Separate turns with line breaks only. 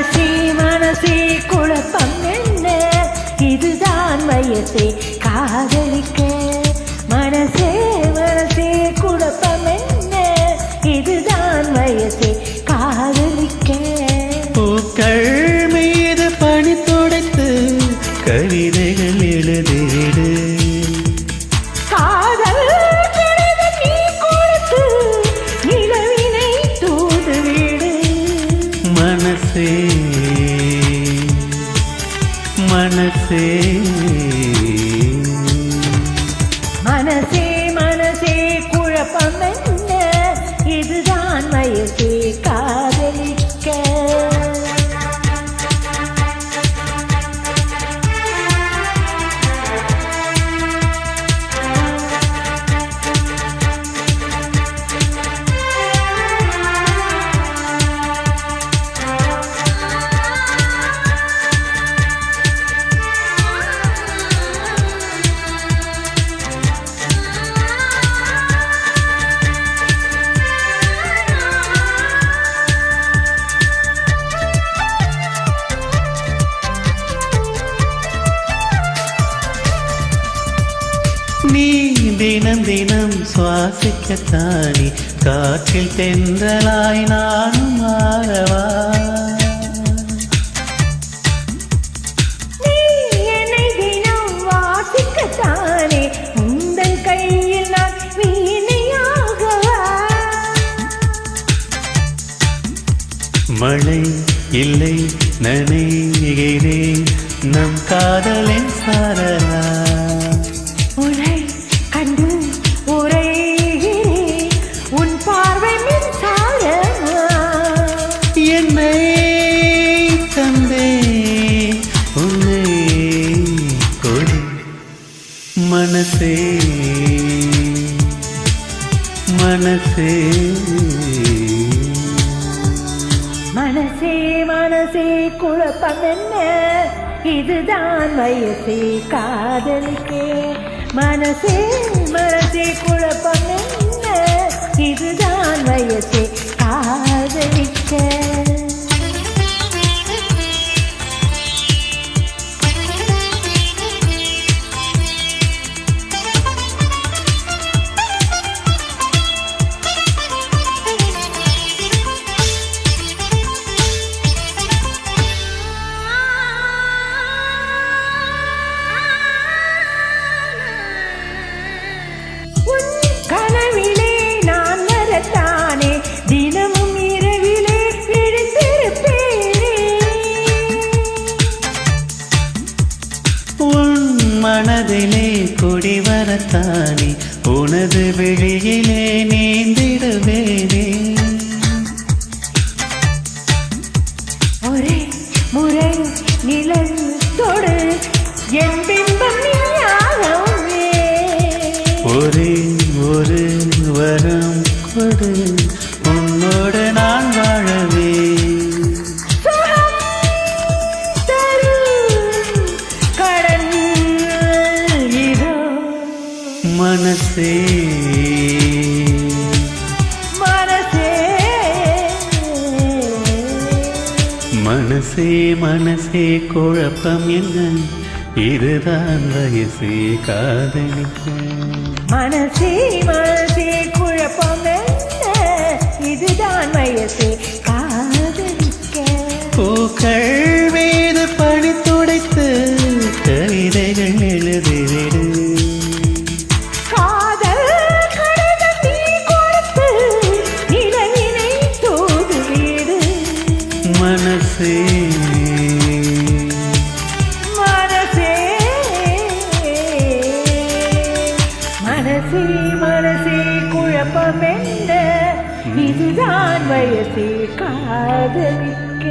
மனசே மனசே குழப்பம் என்ன, இதுதான் வயசே காதலிக்க. மனசே மனசே குழப்பம் என்ன, இதுதான் வயசே காதலிக்க.
பூக்கள் மீது பனி துடைத்து கவிதைகள் எழுதிடு.
காதல் கடிதம் நீ கொடுத்து நிலவினை தூது விடு.
மனசே மனசே
மனசே மனசே குழப்பம் என்ன, இதுதான் வயசே காதலிக்க.
நீ தினம் தினம் சுவாசிக்கத்தானே காற்றில் தென்றலாய் நானும் மாறவா.
நீ என்னை தினம் வாசிக்கத்தானே உந்தன் கையில் நான் வீணையாகவா.
மழை இல்லை நனைகிறேன் நம் காதலின் சாரலா.
உன்னை கண்டு உரைகிறேன் உன் பார்வை மின்சாரமா.
என்னை தந்தே உன்னை கொடு. மனசே மனசே
மனசே மனசே குழப்பம் என்ன, இதுதான் வயசே காதலிக்கே. மனசே மனசே குழப்பம் என்ன, இதுதான் வயசே காதலிக்க. கனவிலே நான் வரத்தானே தினமும் இரவிலே விழித்திருப்பேனே.
உன் மனதிலே குடிவரத்தானே உனது விழியிலே நீந்திடுவேனே.
ஒரே முறை நிழல் தொடு என் பிம்பம் நீயாகவே.
ஒரே ஒரு வரம் கொடு உன்னோடு நான் வாழவே.
சுகம் தரும் கடன் இதோ.
மனசே
மனசே
மனசே மனசே குழப்பம் என்ன, இதுதான் வயசே காதலிக்க.
மனசே மனசே குழப்பம் என்ன, இதுதான் வயசே காதலிக்க.
பூக்கள் மீது பனி துடைத்து கவிதைகள் எழுதிவிடு.
காதல் கடிதம் நீ கொடுத்து நிலவினை தூது விடு.
மனசே
மனசே மனசே மனசே குழப்பம் என்ன, இதுதான் வயசே காதலிக்க.